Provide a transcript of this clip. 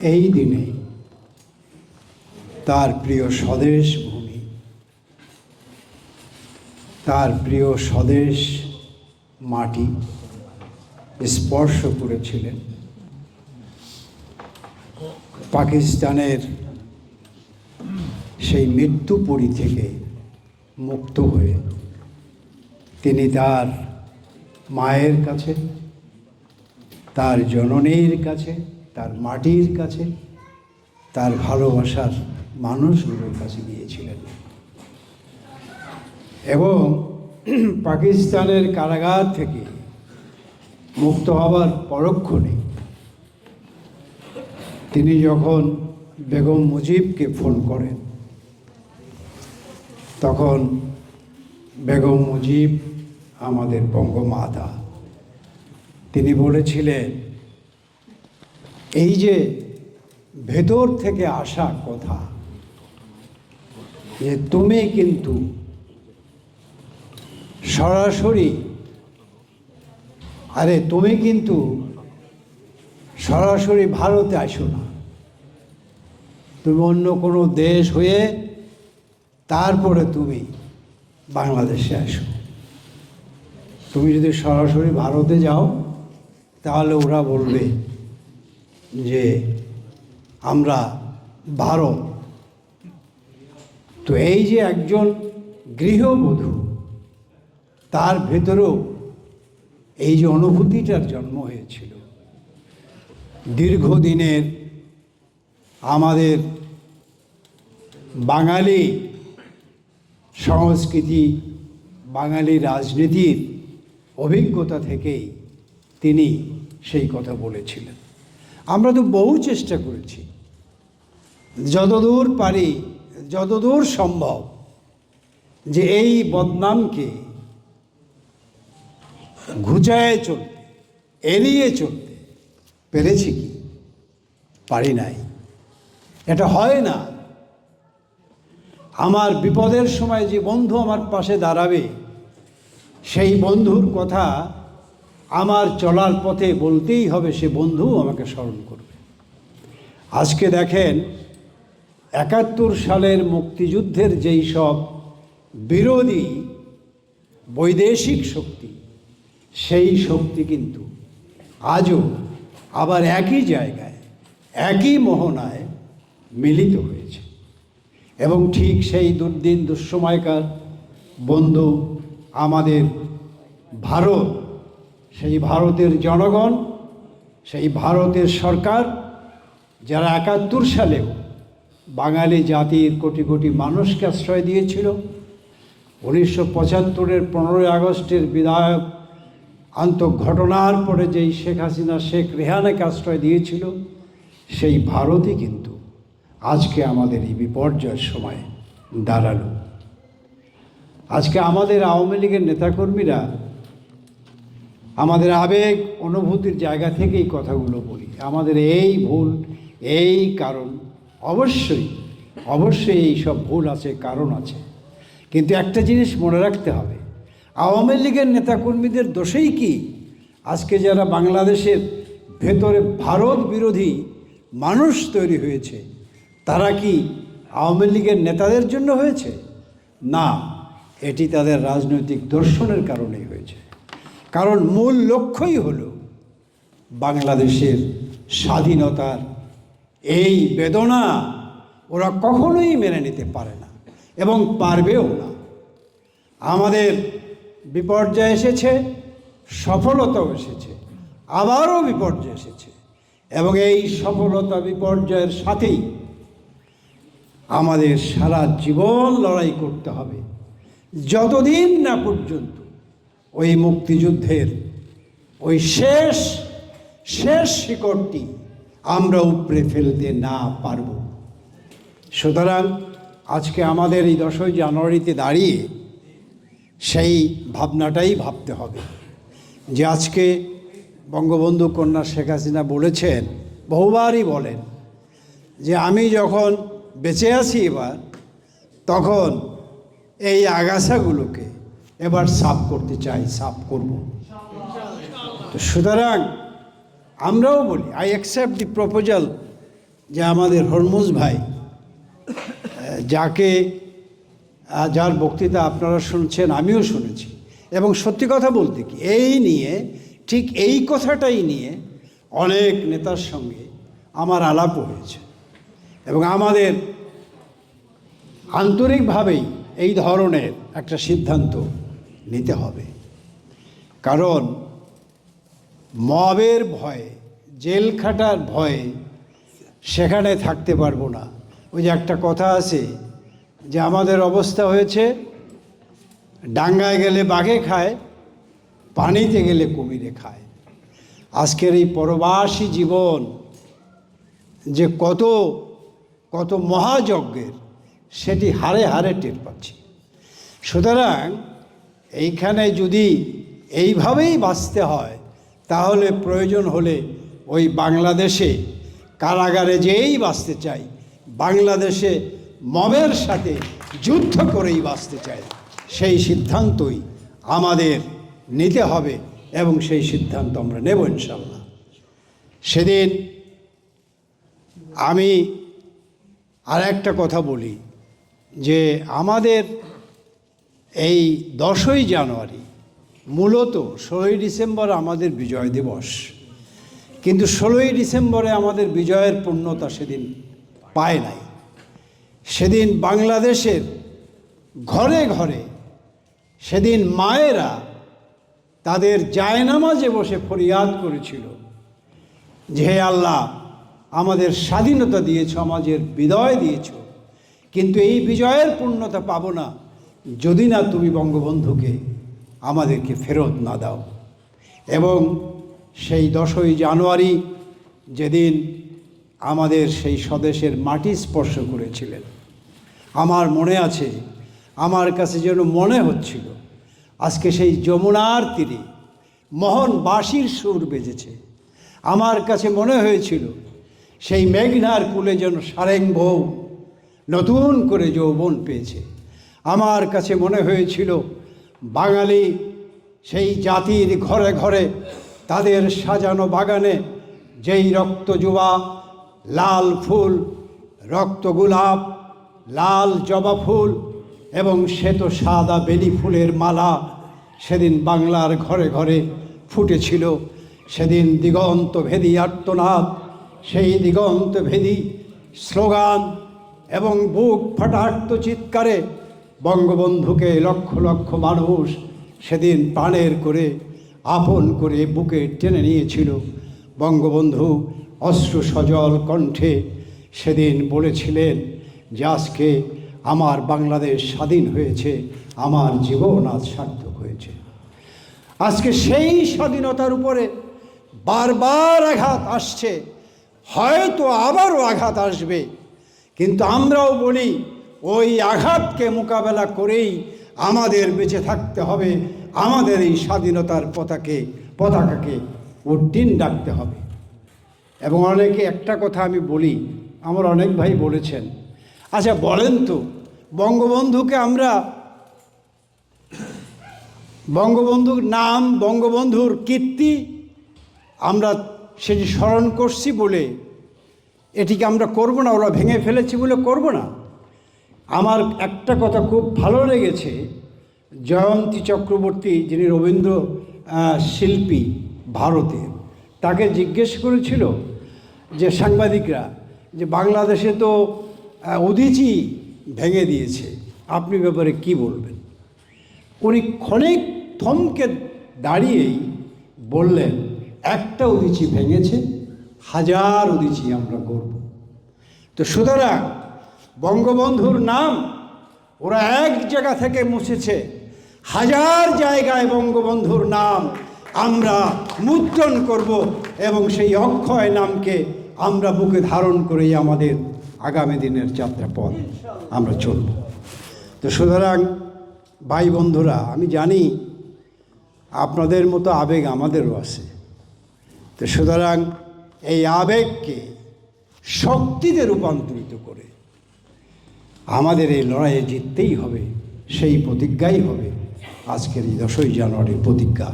এই দিনে তার প্রিয় স্বদেশ ভূমি, তার প্রিয় স্বদেশ মাটি স্পর্শ করেছিলেন। পাকিস্তানের সেই মৃত্যুপুরী থেকে মুক্ত হয়ে তিনি তার মায়ের কাছে, তার জননীর কাছে, তার মাটির কাছে, তার ভালোবাসার মানুষগুলোর কাছে গিয়েছিলেন এবং পাকিস্তানের কারাগার থেকে মুক্ত হবার পরক্ষণে তিনি যখন বেগম মুজিবকে ফোন করেন, তখন বেগম মুজিব আমাদের বঙ্গমাতা, তিনি বলেছিলেন, এই যে ভেতর থেকে আসা কথা যে তুমি কিন্তু সরাসরি ভারতে আসো না, তুমি অন্য কোনো দেশ হয়ে তারপরে তুমি বাংলাদেশে আসো। তুমি যদি সরাসরি ভারতে যাও তাহলে ওরা বলবে যে আমরা ভারত। তো এই যে একজন গৃহবধূ, তার ভেতরেও এই যে অনুভূতিটার জন্ম হয়েছিল, দীর্ঘদিনের আমাদের বাঙালি সংস্কৃতি, বাঙালি রাজনীতির অভিজ্ঞতা থেকেই তিনি সেই কথা বলেছিলেন। আমরা তো বহু চেষ্টা করেছি, যতদূর পারি, যতদূর সম্ভব, যে এই বদনামকে ঘুচায়ে চলতে, এড়িয়ে চলতে পেরেছি কি? পারি নাই। এটা হয় না। আমার বিপদের সময় যে বন্ধু আমার পাশে দাঁড়াবে, সেই বন্ধুর কথা আমার চলার পথে বলতেই হবে, সে বন্ধু আমাকে স্মরণ করবে। আজকে দেখেন, ৭১ সালের মুক্তিযুদ্ধের যেই সব বিরোধী বৈদেশিক শক্তি, সেই শক্তি কিন্তু আজও আবার একই জায়গায়, একই মোহনায় মিলিত হয়েছে এবং ঠিক সেই দুর্দিন দুঃসময়কার বন্ধু আমাদের ভারত, সেই ভারতের জনগণ, সেই ভারতের সরকার, যারা ৭১ সালেও বাঙালি জাতির কোটি কোটি মানুষকে আশ্রয় দিয়েছিল, 1975-এর 15ই আগস্টের বিধায়ক আন্তঃঘটনার পরে যেই শেখ হাসিনা, শেখ রেহানাকে আশ্রয় দিয়েছিল, সেই ভারতই কিন্তু আজকে আমাদের এই বিপর্যয়ের সময় দাঁড়ালো। আজকে আমাদের আওয়ামী লীগের নেতাকর্মীরা আমাদের আবেগ অনুভূতির জায়গা থেকেই কথাগুলো বলি। আমাদের এই ভুল, এই কারণ, অবশ্যই এই সব ভুল আছে, কারণ আছে। কিন্তু একটা জিনিস মনে রাখতে হবে, আওয়ামী লীগের নেতাকর্মীদের দোষেই কি আজকে যারা বাংলাদেশের ভেতরে ভারত বিরোধী মানুষ তৈরি হয়েছে, তারা কি আওয়ামী লীগের নেতাদের জন্য হয়েছে? না, এটি তাদের রাজনৈতিক দর্শনের কারণেই হয়েছে। কারণ মূল লক্ষ্যই হলো বাংলাদেশের স্বাধীনতার এই বেদনা ওরা কখনোই মেনে নিতে পারে না এবং পারবেও না। আমাদের বিপর্যয় এসেছে, সফলতাও এসেছে, আবারও বিপর্যয় এসেছে এবং এই সফলতা বিপর্যয়ের সাথেই আমাদের সারা জীবন লড়াই করতে হবে, যতদিন না পর্যন্ত ওই মুক্তিযুদ্ধের ওই শেষ শিকড়টি আমরা উপড়ে ফেলতে না পারব। সুতরাং আজকে আমাদের এই 10ই জানুয়ারিতে দাঁড়িয়ে সেই ভাবনাটাই ভাবতে হবে যে আজকে বঙ্গবন্ধু কন্যা শেখ হাসিনা বলেছেন, বহুবারই বলেন, যে আমি যখন বেঁচে আছি এবার, তখন এই আগাছাগুলোকে এবার সাফ করতে চাই, সাফ করব। তো সুতরাং আমরাও বলি, আই অ্যাকসেপ্ট দি প্রপোজাল যে আমাদের হরমুজ ভাই, যার বক্তৃতা আপনারা শুনছেন, আমিও শুনেছি, এবং সত্যি কথা বলতে কি এই নিয়ে, ঠিক এই কথাটাই নিয়ে অনেক নেতার সঙ্গে আমার আলাপও হয়েছে, এবং আমাদের আন্তরিকভাবেই এই ধরনের একটা সিদ্ধান্ত নিতে হবে। কারণ মবের ভয়ে, জেল খাটার ভয়ে সেখানে থাকতে পারবো না। ওই যে একটা কথা আছে যে আমাদের অবস্থা হয়েছে, ডাঙ্গায় গেলে বাঘে খায়, পানিতে গেলে কুমিরে খায়। আজকের এই পরবাসী জীবন যে কত কত মহাযজ্ঞের, সেটি হারে হারে টের পাচ্ছি। সুতরাং এইখানে যদি এইভাবেই বাঁচতে হয়, তাহলে প্রয়োজন হলে ওই বাংলাদেশে কারাগারে যেই বাঁচতে চাই, বাংলাদেশে মবের সাথে যুদ্ধ করেই বাঁচতে চাই, সেই সিদ্ধান্তই আমাদের নিতে হবে, এবং সেই সিদ্ধান্ত আমরা নেব ইনশাআল্লাহ। সেদিন আমি আর একটা কথা বলি যে আমাদের এই 10ই জানুয়ারি, মূলত 16ই ডিসেম্বর আমাদের বিজয় দিবস, কিন্তু 16ই ডিসেম্বরে আমাদের বিজয়ের পূর্ণতা সেদিন পায় নাই। সেদিন বাংলাদেশের ঘরে ঘরে সেদিন মায়েরা তাদের জায়নামাজে বসে ফরিয়াদ করেছিল যে হে আল্লাহ, আমাদের স্বাধীনতা দিয়েছ, আমাদের বিজয় দিয়েছ, কিন্তু এই বিজয়ের পূর্ণতা পাবো না যদি না তুমি বঙ্গবন্ধুকে আমাদেরকে ফেরত না দাও। এবং সেই 10ই জানুয়ারি যেদিন আমাদের সেই স্বদেশের মাটি স্পর্শ করেছিলেন, আমার মনে আছে, আমার কাছে যেন মনে হচ্ছিল আজকে সেই যমুনার তীরে মোহন বাঁশির সুর বেজেছে। আমার কাছে মনে হয়েছিল সেই মেঘনার কূলে যেন সারেং বউ নতুন করে যৌবন পেয়েছে। আমার কাছে মনে হয়েছিল বাঙালি সেই জাতির ঘরে ঘরে তাদের সাজানো বাগানে যেই রক্তজবা, লাল ফুল, রক্ত গোলাপ, লাল জবা ফুল এবং শ্বেত সাদা বেলি ফুলের মালা সেদিন বাংলার ঘরে ঘরে ফুটেছিল। সেদিন দিগন্তভেদী আর্তনাদ, সেই দিগন্তভেদী স্লোগান এবং বুক ফাটা আর্তচিৎকারে বঙ্গবন্ধুকে লক্ষ লক্ষ মানুষ সেদিন প্রাণের করে আপন করে বুকে টেনে নিয়েছিল। বঙ্গবন্ধু অশ্রু সজল কণ্ঠে সেদিন বলেছিলেন যে আজকে আমার বাংলাদেশ স্বাধীন হয়েছে, আমার জীবন আজ সার্থক হয়েছে। আজকে সেই স্বাধীনতার উপরে বারবার আঘাত আসছে, হয়তো আবারও আঘাত আসবে, কিন্তু আমরাও বলি ওই আঘাতকে মোকাবেলা করেই আমাদের বেঁচে থাকতে হবে, আমাদের এই স্বাধীনতার পতাকাকে উড্ডীন ডাকতে হবে। এবং অনেকে একটা কথা আমি বলি, আমার অনেক ভাই বলেছেন, আচ্ছা বলেন তো, বঙ্গবন্ধুকে আমরা বঙ্গবন্ধুর নাম, বঙ্গবন্ধুর কীর্তি আমরা সেটি স্মরণ করছি বলে এটিকে আমরা করব না, ওরা ভেঙে ফেলেছি বলে করব না? আমার একটা কথা খুব ভালো লেগেছে, জয়ন্তী চক্রবর্তী যিনি রবীন্দ্র শিল্পী ভারতের, তাকে জিজ্ঞেস করেছিল যে সাংবাদিকরা যে বাংলাদেশে তো উদীচী ভেঙে দিয়েছে, আপনি ব্যাপারে কি বলবেন? উনি ক্ষণিক থমকে দাঁড়িয়েই বললেন, একটা উদীচী ভেঙেছে, হাজার উদীচী আমরা করব। তো সুতরাং বঙ্গবন্ধুর নাম ওরা এক জায়গা থেকে মুছেছে, হাজার জায়গায় বঙ্গবন্ধুর নাম আমরা মুদ্রণ করব এবং সেই অক্ষয় নামকে আমরা বুকে ধারণ করেই আমাদের আগামী দিনের যাত্রাপথ আমরা চলব। তো সুতরাং ভাই বন্ধুরা, আমি জানি আপনাদের মতো আবেগ আমাদেরও আছে। তো সুতরাং এই আবেগকে শক্তিতে রূপান্তরিত করে আমাদের এই লড়াইয়ে জিততেই হবে, সেই প্রতিজ্ঞাই হবে আজকের এই 10ই জানুয়ারির প্রতিজ্ঞা।